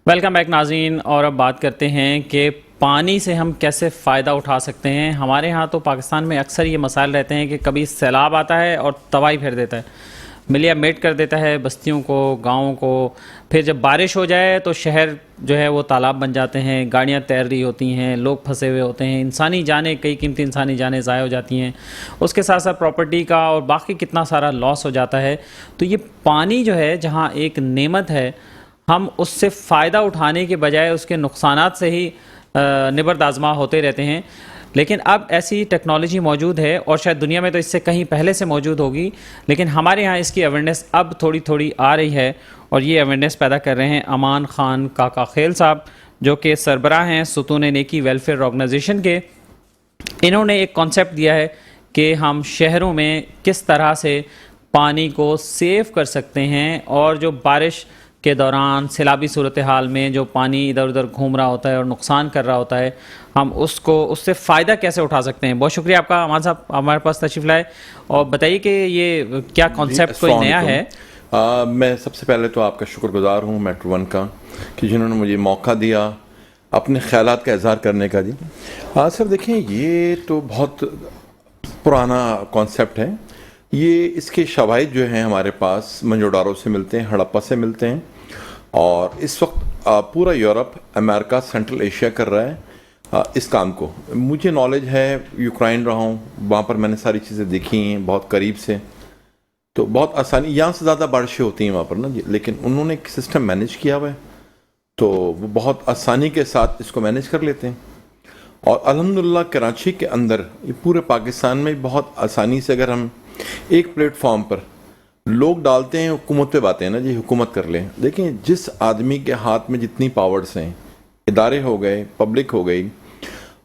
Welcome back ناظرین، اور اب بات کرتے ہیں کہ پانی سے ہم کیسے فائدہ اٹھا سکتے ہیں۔ ہمارے ہاں تو پاکستان میں اکثر یہ مسائل رہتے ہیں کہ کبھی سیلاب آتا ہے اور تباہی پھیر دیتا ہے، ملیا میٹ کر دیتا ہے بستیوں کو، گاؤں کو۔ پھر جب بارش ہو جائے تو شہر جو ہے وہ تالاب بن جاتے ہیں، گاڑیاں تیر رہی ہوتی ہیں، لوگ پھنسے ہوئے ہوتے ہیں، انسانی جانیں، کئی قیمتی انسانی جانیں ضائع ہو جاتی ہیں، اس کے ساتھ ساتھ پراپرٹی کا اور باقی کتنا سارا لاس ہو جاتا ہے۔ تو یہ پانی جو ہے جہاں ایک نعمت ہے، ہم اس سے فائدہ اٹھانے کے بجائے اس کے نقصانات سے ہی نبرد آزما ہوتے رہتے ہیں۔ لیکن اب ایسی ٹیکنالوجی موجود ہے، اور شاید دنیا میں تو اس سے کہیں پہلے سے موجود ہوگی، لیکن ہمارے ہاں اس کی اویئرنیس اب تھوڑی تھوڑی آ رہی ہے، اور یہ اویئرنیس پیدا کر رہے ہیں امان خان کاکا خیل صاحب، جو کہ سربراہ ہیں ستون نیکی ویلفیئر آرگنائزیشن کے۔ انہوں نے ایک کانسیپٹ دیا ہے کہ ہم شہروں میں کس طرح سے پانی کو سیو کر سکتے ہیں، اور جو بارش کے دوران سیلابی صورتحال میں جو پانی ادھر ادھر گھوم رہا ہوتا ہے اور نقصان کر رہا ہوتا ہے، ہم اس سے فائدہ کیسے اٹھا سکتے ہیں۔ بہت شکریہ آپ کا امان صاحب، ہمارے پاس تشریف لائے، اور بتائیے کہ یہ کیا کانسیپٹ کوئی نیا ہے۔ میں سب سے پہلے تو آپ کا شکر گزار ہوں میٹرو ون کا، کہ جنہوں نے مجھے موقع دیا اپنے خیالات کا اظہار کرنے کا۔ جی سر، دیکھیں یہ تو بہت پرانا کانسیپٹ ہے۔ یہ اس کے شواہد جو ہیں ہمارے پاس منجوڈارو سے ملتے ہیں، ہڑپا سے ملتے ہیں، اور اس وقت پورا یورپ، امریکہ، سینٹرل ایشیا کر رہا ہے اس کام کو۔ مجھے نالج ہے، یوکرائن رہا ہوں، وہاں پر میں نے ساری چیزیں دیکھی ہیں بہت قریب سے، تو بہت آسانی، یہاں سے زیادہ بارشیں ہوتی ہیں وہاں پر نا جی، لیکن انہوں نے ایک سسٹم مینیج کیا ہوا ہے، تو وہ بہت آسانی کے ساتھ اس کو مینیج کر لیتے ہیں۔ اور الحمدللہ کراچی کے اندر، یہ پورے پاکستان میں بہت آسانی سے، اگر ہم ایک پلیٹ فارم پر لوگ ڈالتے ہیں، حکومت پہ باتیں ہیں نا جی، حکومت کر لیں۔ دیکھیں جس آدمی کے ہاتھ میں جتنی پاورز ہیں، ادارے ہو گئے، پبلک ہو گئی،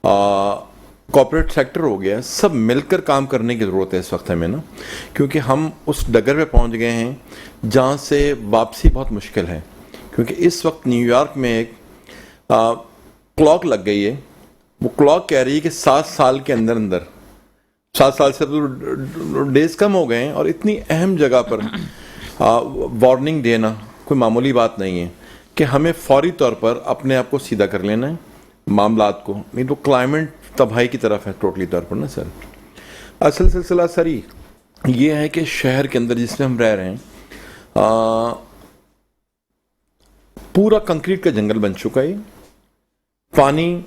کارپوریٹ سیکٹر ہو گیا، سب مل کر کام کرنے کی ضرورت ہے اس وقت ہمیں نا، کیونکہ ہم اس ڈگر پہ پہنچ گئے ہیں جہاں سے واپسی بہت مشکل ہے۔ کیونکہ اس وقت نیو یارک میں ایک کلاک لگ گئی ہے، وہ کلاک کہہ رہی ہے کہ 7 سال کے اندر 7 سال سے ڈیز کم ہو گئے ہیں، اور اتنی اہم جگہ پر وارننگ دینا کوئی معمولی بات نہیں ہے کہ ہمیں فوری طور پر اپنے آپ کو سیدھا کر لینا ہے معاملات کو، نہیں تو کلائمیٹ تباہی کی طرف ہے ٹوٹلی طور پر نا سر۔ اصل سلسلہ سر یہ ہے کہ شہر کے اندر جس میں ہم رہ رہے ہیں، پورا کنکریٹ کا جنگل بن چکا ہے۔ پانی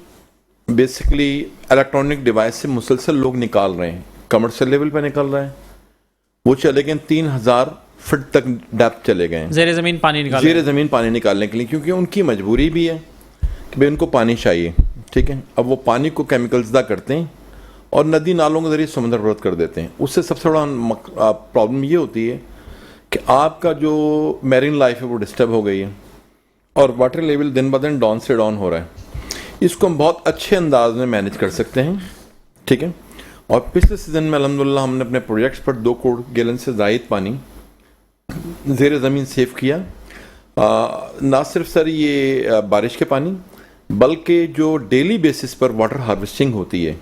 بیسکلی الیکٹرانک ڈیوائس سے مسلسل لوگ نکال رہے ہیں، کمرشل لیول پہ نکل رہے ہیں، وہ چلے گئے 3000 فٹ تک ڈیپتھ چلے گئے ہیں زیر زمین پانی نکالنے کے لیے، کیونکہ ان کی مجبوری بھی ہے کہ بھئی ان کو پانی چاہیے، ٹھیک ہے۔ اب وہ پانی کو کیمیکل زدہ کرتے ہیں اور ندی نالوں کے ذریعے سمندر پرت کر دیتے ہیں۔ اس سے سب سے بڑا پرابلم یہ ہوتی ہے کہ آپ کا جو میرین لائف ہے وہ ڈسٹرب ہو گئی ہے، اور واٹر لیول دن بدن ڈاؤن سے ڈاؤن ہو رہا ہے۔ اس کو ہم بہت اچھے انداز میں مینیج کر سکتے ہیں، ٹھیک ہے۔ اور پچھلے سیزن میں الحمدللہ ہم نے اپنے پروجیکٹس پر 2 کروڑ گیلن سے زائد پانی زیر زمین سیو کیا۔ نہ صرف سر یہ بارش کے پانی، بلکہ جو ڈیلی بیسس پر واٹر ہارویسٹنگ ہوتی ہے،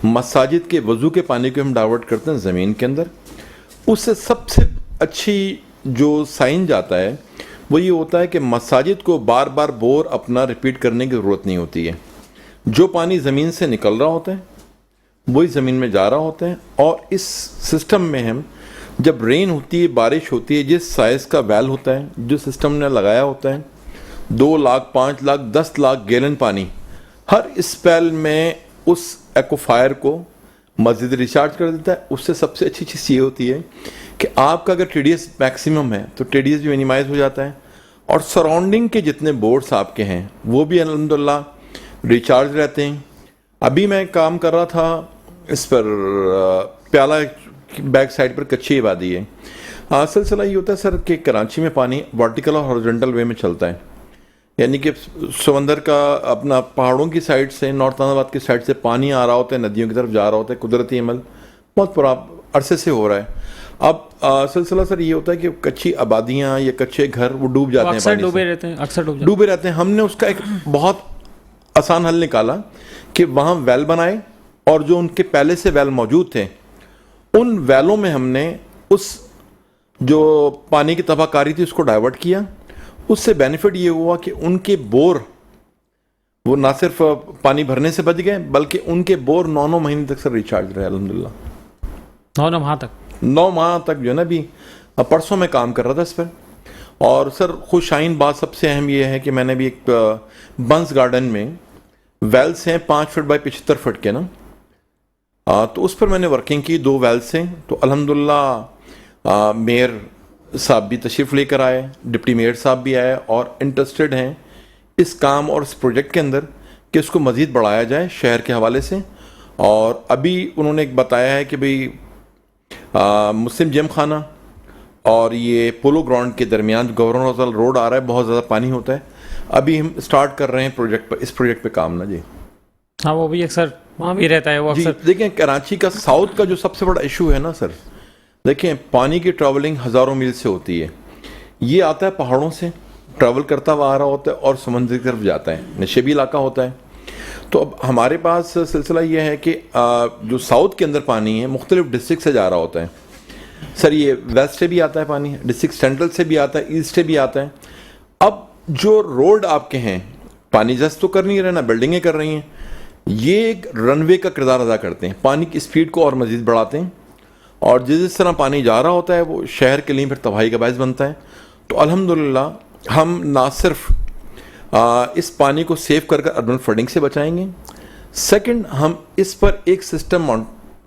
مساجد کے وضو کے پانی کو ہم ڈائیورٹ کرتے ہیں زمین کے اندر، اس سے سب سے اچھی جو سائن جاتا ہے وہ یہ ہوتا ہے کہ مساجد کو بار بار بور اپنا ریپیٹ کرنے کی ضرورت نہیں ہوتی ہے۔ جو پانی زمین سے نکل رہا ہوتا ہے وہی زمین میں جا رہا ہوتا ہے، اور اس سسٹم میں ہم جب رین ہوتی ہے، بارش ہوتی ہے، جس سائز کا ویل ہوتا ہے جو سسٹم نے لگایا ہوتا ہے، 2 لاکھ 5 لاکھ 10 لاکھ گیلن پانی ہر اسپیل میں اس ایکوفائر کو مزید ریچارج کر دیتا ہے۔ اس سے سب سے اچھی چیز یہ ہوتی ہے کہ آپ کا اگر ٹی ڈی ایس میکسیمم ہے تو ٹی ڈی ایس بھی مینیمائز ہو جاتا ہے، اور سراؤنڈنگ کے جتنے بورڈز آپ کے ہیں وہ بھی الحمدللہ ریچارج رہتے ہیں۔ ابھی میں کام کر رہا تھا اس پر، پیالہ بیک سائڈ پر کچی آبادی ہے۔ سلسلہ یہ ہوتا ہے سر کہ کراچی میں پانی ورٹیکل اور ہارزونٹل وے میں چلتا ہے، یعنی کہ سمندر کا اپنا پہاڑوں کی سائڈ سے، نارتھ آباد کی سائڈ سے پانی آ رہا ہوتا ہے، ندیوں کی طرف جا رہا ہوتا ہے، قدرتی عمل بہت پورا عرصے سے ہو رہا ہے۔ اب سلسلہ سر یہ ہوتا ہے کہ کچی آبادیاں یا کچے گھر وہ ڈوب جاتے ہیں، اکثر ڈوبے رہتے ہیں۔ ہم نے اس کا ایک بہت آسان حل نکالا کہ وہاں ویل بنائے، اور جو ان کے پہلے سے ویل موجود تھے ان ویلوں میں ہم نے اس جو پانی کی تباہ کاری تھی اس کو ڈائیورٹ کیا، اس سے بینیفٹ یہ ہوا کہ ان کے بور وہ نہ صرف پانی بھرنے سے بچ گئے بلکہ ان کے بور 9 مہینے تک سر ریچارج رہے الحمدللہ. 9 ماہ تک 9 ماہ تک جو ہے نا. بھی پرسوں میں کام کر رہا تھا اس پر. اور سر خوشائن بات سب سے اہم یہ ہے کہ میں نے بھی ایک بنس گارڈن میں ویلس ہیں 5 فٹ بائی 75 فٹ کے نا, تو اس پر میں نے ورکنگ کی. 2 ویلس ہیں تو الحمدللہ میئر صاحب بھی تشریف لے کر آئے, ڈپٹی میئر صاحب بھی آئے اور انٹرسٹڈ ہیں اس کام اور اس پروجیکٹ کے اندر کہ اس کو مزید بڑھایا جائے شہر کے حوالے سے. اور ابھی انہوں نے ایک بتایا ہے کہ بھئی مسلم جیم خانہ اور یہ پولو گراؤنڈ کے درمیان گورنر ہاسپٹل روڈ آ رہا ہے, بہت زیادہ پانی ہوتا ہے. ابھی ہم سٹارٹ کر رہے ہیں پروجیکٹ پر, اس پروجیکٹ پہ کام نا جی. ہاں وہ بھی اکثر وہاں بھی رہتا ہے وہ جی. اکثر. دیکھیں کراچی کا ساؤتھ کا جو سب سے بڑا ایشو ہے نا سر, دیکھیں پانی کی ٹریولنگ ہزاروں میل سے ہوتی ہے. یہ آتا ہے پہاڑوں سے ٹریول کرتا ہوا آ رہا ہوتا ہے اور سمندر کی طرف جاتا ہے, نشیبی علاقہ ہوتا ہے. تو اب ہمارے پاس سلسلہ یہ ہے کہ جو ساؤتھ کے اندر پانی ہے مختلف ڈسٹرکٹ سے جا رہا ہوتا ہے سر. یہ ویسٹ سے بھی آتا ہے پانی, ڈسٹرکٹ سینٹرل سے بھی آتا ہے, ایسٹ سے بھی آتا ہے. اب جو روڈ آپ کے ہیں پانی جست تو کر نہیں رہے نا, بلڈنگیں کر رہی ہیں, یہ ایک رن وے کا کردار ادا کرتے ہیں, پانی کی اسپیڈ کو اور مزید بڑھاتے ہیں. اور جس طرح پانی جا رہا ہوتا ہے وہ شہر کے لیے پھر تباہی کا باعث بنتا ہے. تو الحمدللہ ہم نہ صرف اس پانی کو سیو کر اربن فلڈنگ سے بچائیں گے, سیکنڈ ہم اس پر ایک سسٹم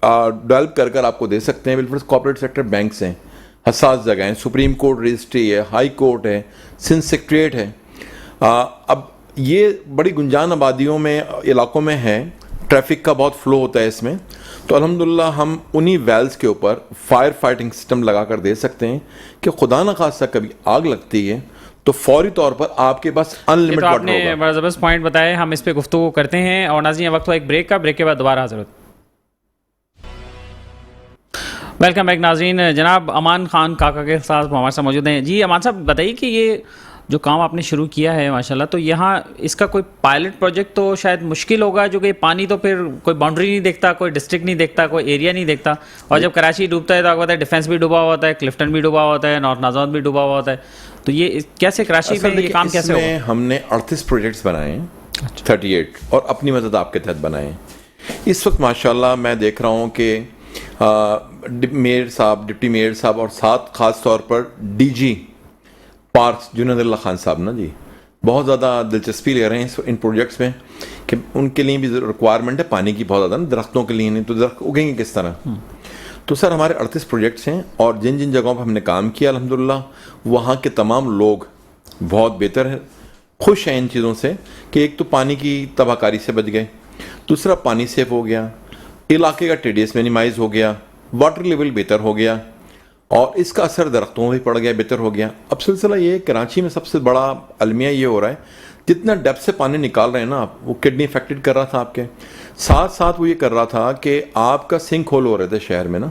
ڈیولپ کر آپ کو دے سکتے ہیں. بالکل کارپوریٹ سیکٹر بینکس ہیں, حساس جگہیں, سپریم کورٹ رجسٹری ہے, ہائی کورٹ ہے, سندھ سیکریٹریٹ ہے. اب یہ بڑی گنجان آبادیوں میں علاقوں میں ہے, ٹریفک کا بہت فلو ہوتا ہے اس میں. تو الحمدللہ ہم انہی ویلز کے اوپر فائر فائٹنگ سسٹم لگا کر دے سکتے ہیں کہ خدا نہ خواستہ کبھی آگ لگتی ہے تو فوری طور پر آپ کے پاس انلمیٹڈ واٹر ہوگا. آپ نے بڑا زبردست پوائنٹ بتایا, ہم اس پہ گفتگو کرتے ہیں. اور ناظرین وقت ہوا ایک بریک کا, بریک کے بعد دوبارہ حاضر ہوتے ہیں. ویلکم بیک ناظرین. جناب امان خان کاکا کے ساتھ ہمارے ساتھ موجود ہیں. جی امان صاحب بتائیے کہ یہ جو کام آپ نے شروع کیا ہے ماشاءاللہ, تو یہاں اس کا کوئی پائلٹ پروجیکٹ تو شاید مشکل ہوگا, جو کہ پانی تو پھر کوئی باؤنڈری نہیں دیکھتا, کوئی ڈسٹرکٹ نہیں دیکھتا, کوئی ایریا نہیں دیکھتا. اور جب کراچی ڈوبتا ہے تو آپ کو پتہ ہے ڈیفینس بھی ڈوبا ہوا ہوتا ہے, کلفٹن بھی ڈوبا ہوا ہوتا ہے, نارتھ نازاوند بھی ڈوبا ہوا ہوتا ہے. تو یہ کیسے کراچی میں یہ کام کیسے ہوگا؟ ہم نے 38 پروجیکٹس بنائے ہیں, 38, اور اپنی مدد آپ کے تحت بنائے ہیں. اس وقت ماشاءاللہ میں دیکھ رہا ہوں کہ میئر صاحب, ڈپٹی میئر صاحب اور ساتھ خاص طور پر ڈی جی پارکس جنید اللہ خان صاحب نا جی بہت زیادہ دلچسپی لے رہے ہیں ان پروجیکٹس میں کہ ان کے لیے بھی ریکوائرمنٹ ہے پانی کی بہت زیادہ نا, درختوں کے لیے نہیں تو درخت اگیں گے کس طرح. تو سر ہمارے 38 پروجیکٹس ہیں اور جن جن جگہوں پر ہم نے کام کیا الحمدللہ وہاں کے تمام لوگ بہت بہتر ہیں, خوش ہیں ان چیزوں سے کہ ایک تو پانی کی تباہ کاری سے بچ گئے, دوسرا پانی سیف ہو گیا, علاقے کا ٹیڈیس مینیمائز ہو گیا, واٹر لیول بہتر ہو گیا, اور اس کا اثر درختوں میں پڑ گیا, بہتر ہو گیا. اب سلسلہ یہ کراچی میں سب سے بڑا المیہ یہ ہو رہا ہے جتنا ڈیپتھ سے پانی نکال رہے ہیں نا آپ, وہ کڈنی افیکٹڈ کر رہا تھا آپ کے ساتھ ساتھ, وہ یہ کر رہا تھا کہ آپ کا سنک ہول ہو رہے تھے شہر میں نا.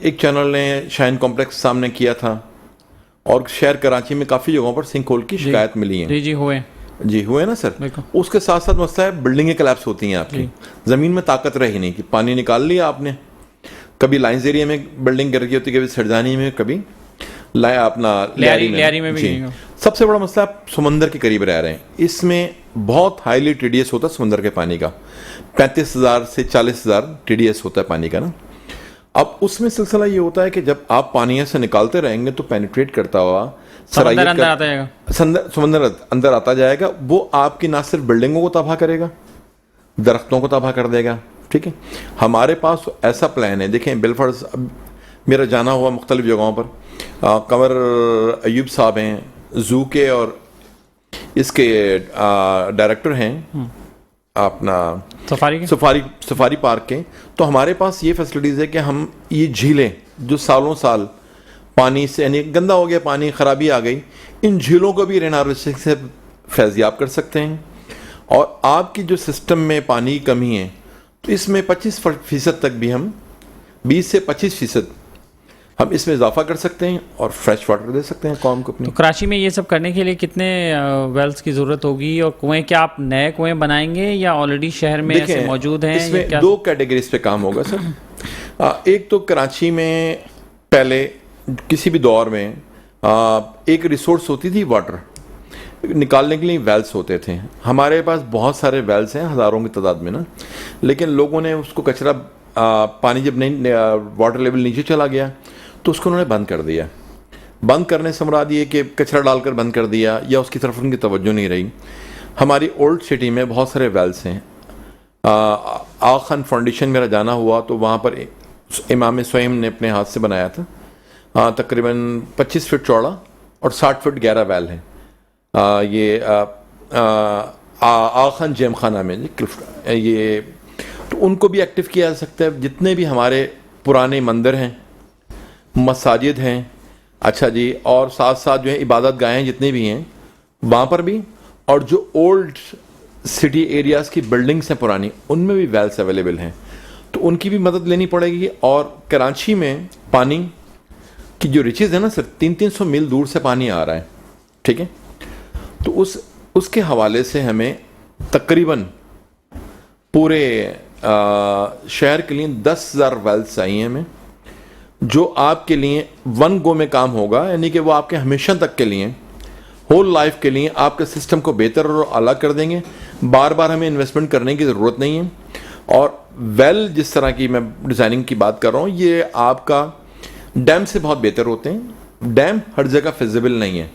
ایک چینل نے شائن کمپلیکس سامنے کیا تھا اور شہر کراچی میں کافی جگہوں پر سنک ہول کی شکایت ملی ہے. جی ہوئے نا سر. اس کے ساتھ ساتھ مسئلہ ہے بلڈنگیں کلیپس ہوتی ہیں آپ کی, زمین میں طاقت رہی نہیں کہ پانی نکال لیا آپ نے, کبھی لائنز ایریا میں بلڈنگ گر گئی ہوتی, کبھی سرجانی میں, کبھی اپنا لیاری میں. جی سب سے بڑا مسئلہ آپ سمندر کے قریب رہ رہے ہیں, اس میں بہت ہائیلی ٹی ڈی ایس ہوتا ہے سمندر کے پانی کا, 35,000 سے 40,000 ٹی ڈی ایس ہوتا ہے پانی کا نا. اب اس میں سلسلہ یہ ہوتا ہے کہ جب آپ پانی سے نکالتے رہیں گے تو پینیٹریٹ کرتا ہوا سمندر اندر آتا جائے گا, وہ آپ کی نہ صرف بلڈنگوں کو تباہ کرے گا, درختوں کو تباہ کر دے گا. ٹھیک ہے, ہمارے پاس ایسا پلان ہے. دیکھیں بلفرز میرا جانا ہوا مختلف جگہوں پر, قمر ایوب صاحب ہیں زو کے اور اس کے ڈائریکٹر ہیں اپنا سفاری پارک کے. تو ہمارے پاس یہ فیسلٹیز ہے کہ ہم یہ جھیلیں جو سالوں سال پانی سے یعنی گندا ہو گیا, پانی خرابی آ گئی, ان جھیلوں کو بھی رین ہارویسٹنگ سے فیضیاب کر سکتے ہیں. اور آپ کی جو سسٹم میں پانی کی کمی ہے تو اس میں 25% تک بھی ہم 20 سے 25% ہم اس میں اضافہ کر سکتے ہیں اور فریش واٹر دے سکتے ہیں قوم کو اپنی. تو کراچی میں یہ سب کرنے کے لیے کتنے ویلز کی ضرورت ہوگی, اور کنویں کیا آپ نئے کنویں بنائیں گے یا آلریڈی شہر میں ایسے موجود ہیں؟ اس میں 2 کیٹیگریز پہ کام ہوگا سر. ایک تو کراچی میں پہلے کسی بھی دور میں ایک ریسورس ہوتی تھی واٹر نکالنے کے لیے ویلس ہوتے تھے. ہمارے پاس بہت سارے ویلس ہیں ہزاروں کی تعداد میں نا, لیکن لوگوں نے اس کو کچرا پانی جب نہیں واٹر لیول نیچے چلا گیا تو اس کو انہوں نے بند کر دیا. بند کرنے سے مراد یہ کہ کچرا ڈال کر بند کر دیا یا اس کی طرف ان کی توجہ نہیں رہی. ہماری اولڈ سٹی میں بہت سارے ویلس ہیں. آغا خان فاؤنڈیشن میرا جانا ہوا تو وہاں پر امام سویم نے اپنے ہاتھ سے بنایا تھا, تقریباً 25 فٹ چوڑا اور 60 فٹ گہرا ویل ہے. یہ آغا خان جیم خانہ میں یہ, تو ان کو بھی ایکٹیو کیا جا سکتا ہے. جتنے بھی ہمارے پرانے مندر ہیں, مساجد ہیں, اچھا جی, اور ساتھ ساتھ جو ہے عبادت گاہیں جتنے بھی ہیں وہاں پر بھی, اور جو اولڈ سٹی ایریاز کی بلڈنگس ہیں پرانی, ان میں بھی ویلس اویلیبل ہیں, تو ان کی بھی مدد لینی پڑے گی. اور کراچی میں پانی کی جو ریچز ہیں نا سر, 300 میل دور سے پانی آ رہا ہے, ٹھیک ہے, تو اس کے حوالے سے ہمیں تقریباً پورے شہر کے لیے 10,000 ویلس چاہیے ہمیں, جو آپ کے لیے ون گو میں کام ہوگا, یعنی کہ وہ آپ کے ہمیشہ تک کے لیے, ہول لائف کے لیے آپ کے سسٹم کو بہتر اور اعلیٰ کر دیں گے. بار بار ہمیں انویسٹمنٹ کرنے کی ضرورت نہیں ہے. اور ویل جس طرح کی میں ڈیزائننگ کی بات کر رہا ہوں, یہ آپ کا ڈیم سے بہت بہتر ہوتے ہیں. ڈیم ہر جگہ فیزیبل نہیں ہے,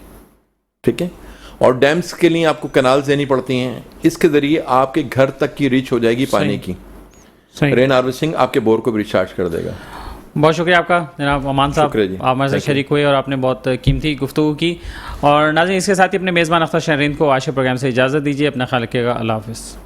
ٹھیک ہے, اور ڈیمز کے لیے آپ کو کینالز دینی پڑتی ہیں. اس کے ذریعے آپ کے گھر تک کی ریچ ہو جائے گی پانی کی. رین ہارویسٹنگ آپ کے بور کو بھی ریچارج کر دے گا. بہت شکریہ آپ کا جناب امان صاحب, جی. آپ ہمارے ساتھ شریک ہوئے اور آپ نے بہت قیمتی گفتگو کی. اور ناظرین, اس کے ساتھ ہی اپنے میزبان اختر شہرین کو آج کے پروگرام سے اجازت دیجیے. اپنا خیال رکھیے گا. اللہ حافظ.